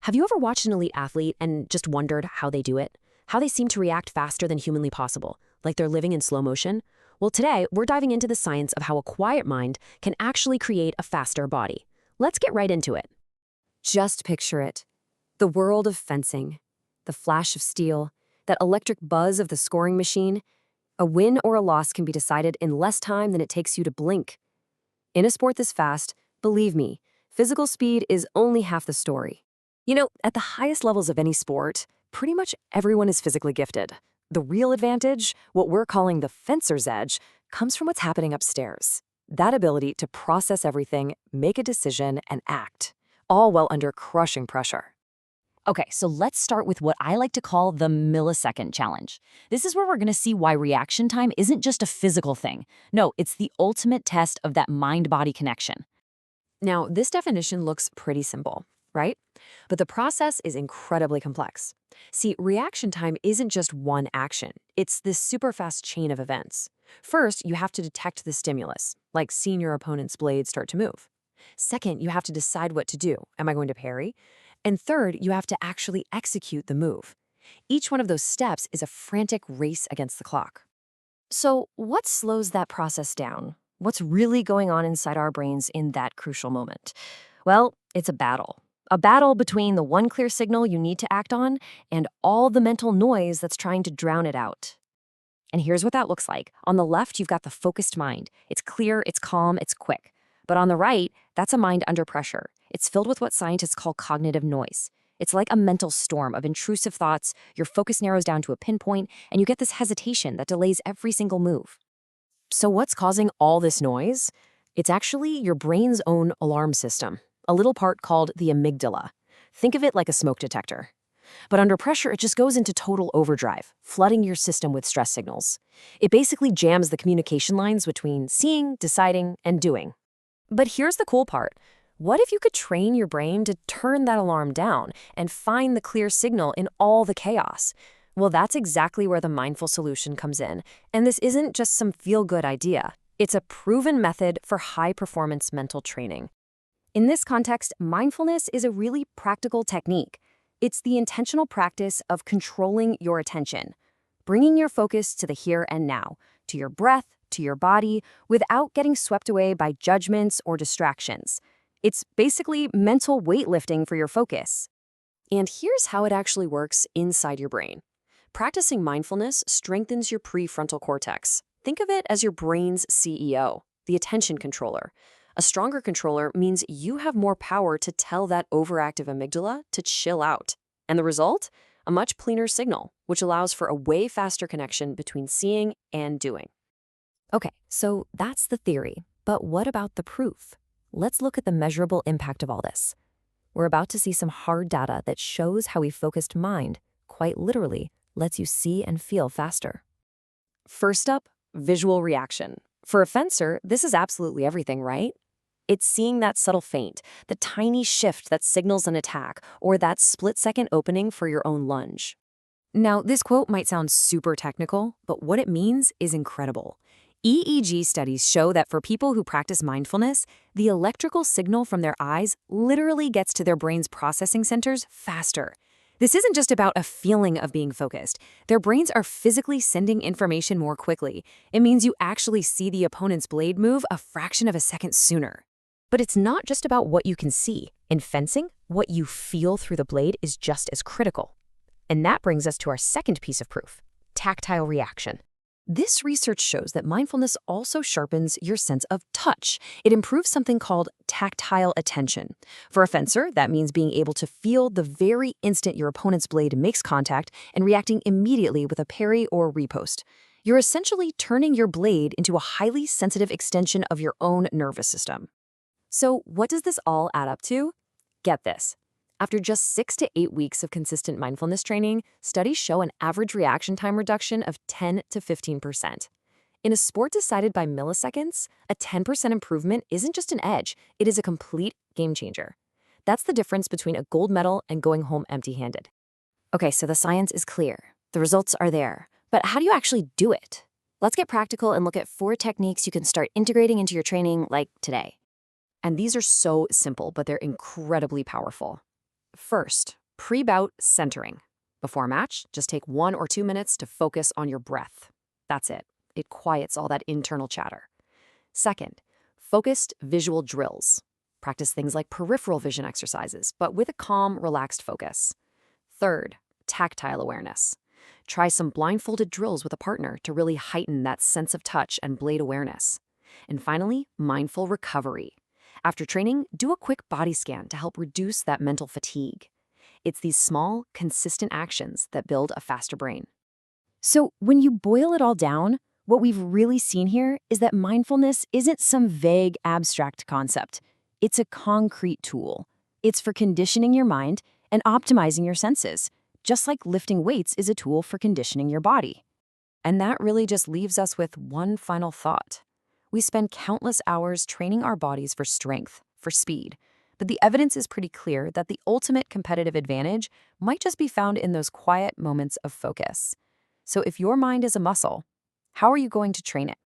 Have you ever watched an elite athlete and just wondered how they do it? How they seem to react faster than humanly possible, like they're living in slow motion? Well, today, we're diving into the science of how a quiet mind can actually create a faster body. Let's get right into it. Just picture it. The world of fencing. The flash of steel. That electric buzz of the scoring machine. A win or a loss can be decided in less time than it takes you to blink. In a sport this fast, believe me, physical speed is only half the story. You know, at the highest levels of any sport, pretty much everyone is physically gifted. The real advantage, what we're calling the fencer's edge, comes from what's happening upstairs. That ability to process everything, make a decision, and act, all while under crushing pressure. Okay, so let's start with what I like to call the millisecond challenge. This is where we're gonna see why reaction time isn't just a physical thing. No, it's the ultimate test of that mind-body connection. Now, this definition looks pretty simple, right? But the process is incredibly complex. See, reaction time isn't just one action. It's this super fast chain of events. First, you have to detect the stimulus, like seeing your opponent's blade start to move. Second, you have to decide what to do. Am I going to parry? And third, you have to actually execute the move. Each one of those steps is a frantic race against the clock. So what slows that process down? What's really going on inside our brains in that crucial moment? Well, it's a battle. A battle between the one clear signal you need to act on and all the mental noise that's trying to drown it out. And here's what that looks like. On the left, you've got the focused mind. It's clear, it's calm, it's quick. But on the right, that's a mind under pressure. It's filled with what scientists call cognitive noise. It's like a mental storm of intrusive thoughts. Your focus narrows down to a pinpoint, and you get this hesitation that delays every single move. So what's causing all this noise? It's actually your brain's own alarm system, a little part called the amygdala. Think of it like a smoke detector. But under pressure, it just goes into total overdrive, flooding your system with stress signals. It basically jams the communication lines between seeing, deciding, and doing. But here's the cool part. What if you could train your brain to turn that alarm down and find the clear signal in all the chaos? Well, that's exactly where the mindful solution comes in. And this isn't just some feel-good idea. It's a proven method for high-performance mental training. In this context, mindfulness is a really practical technique. It's the intentional practice of controlling your attention, bringing your focus to the here and now, to your breath, to your body, without getting swept away by judgments or distractions. It's basically mental weightlifting for your focus. And here's how it actually works inside your brain. Practicing mindfulness strengthens your prefrontal cortex. Think of it as your brain's CEO, the attention controller. A stronger controller means you have more power to tell that overactive amygdala to chill out. And the result? A much cleaner signal, which allows for a way faster connection between seeing and doing. Okay, so that's the theory. But what about the proof? Let's look at the measurable impact of all this. We're about to see some hard data that shows how a focused mind, quite literally, lets you see and feel faster. First up, visual reaction. For a fencer, this is absolutely everything, right? It's seeing that subtle feint, the tiny shift that signals an attack, or that split-second opening for your own lunge. Now, this quote might sound super technical, but what it means is incredible. EEG studies show that for people who practice mindfulness, the electrical signal from their eyes literally gets to their brain's processing centers faster. This isn't just about a feeling of being focused. Their brains are physically sending information more quickly. It means you actually see the opponent's blade move a fraction of a second sooner. But it's not just about what you can see. In fencing, what you feel through the blade is just as critical. And that brings us to our second piece of proof, tactile reaction. This research shows that mindfulness also sharpens your sense of touch. It improves something called tactile attention. For a fencer, that means being able to feel the very instant your opponent's blade makes contact and reacting immediately with a parry or riposte. You're essentially turning your blade into a highly sensitive extension of your own nervous system. So what does this all add up to? Get this. After just 6 to 8 weeks of consistent mindfulness training, studies show an average reaction time reduction of 10 to 15%. In a sport decided by milliseconds, a 10% improvement isn't just an edge, it is a complete game changer. That's the difference between a gold medal and going home empty-handed. Okay, so the science is clear. The results are there. But how do you actually do it? Let's get practical and look at 4 techniques you can start integrating into your training like today. And these are so simple, but they're incredibly powerful. First, pre-bout centering. Before match, just take 1 or 2 minutes to focus on your breath. That's it. It quiets all that internal chatter. Second, focused visual drills. Practice things like peripheral vision exercises, but with a calm, relaxed focus. Third, tactile awareness. Try some blindfolded drills with a partner to really heighten that sense of touch and blade awareness. And finally, mindful recovery. After training, do a quick body scan to help reduce that mental fatigue. It's these small, consistent actions that build a faster brain. So, when you boil it all down, what we've really seen here is that mindfulness isn't some vague, abstract concept. It's a concrete tool. It's for conditioning your mind and optimizing your senses, just like lifting weights is a tool for conditioning your body. And that really just leaves us with one final thought. We spend countless hours training our bodies for strength, for speed, but the evidence is pretty clear that the ultimate competitive advantage might just be found in those quiet moments of focus. So if your mind is a muscle, how are you going to train it?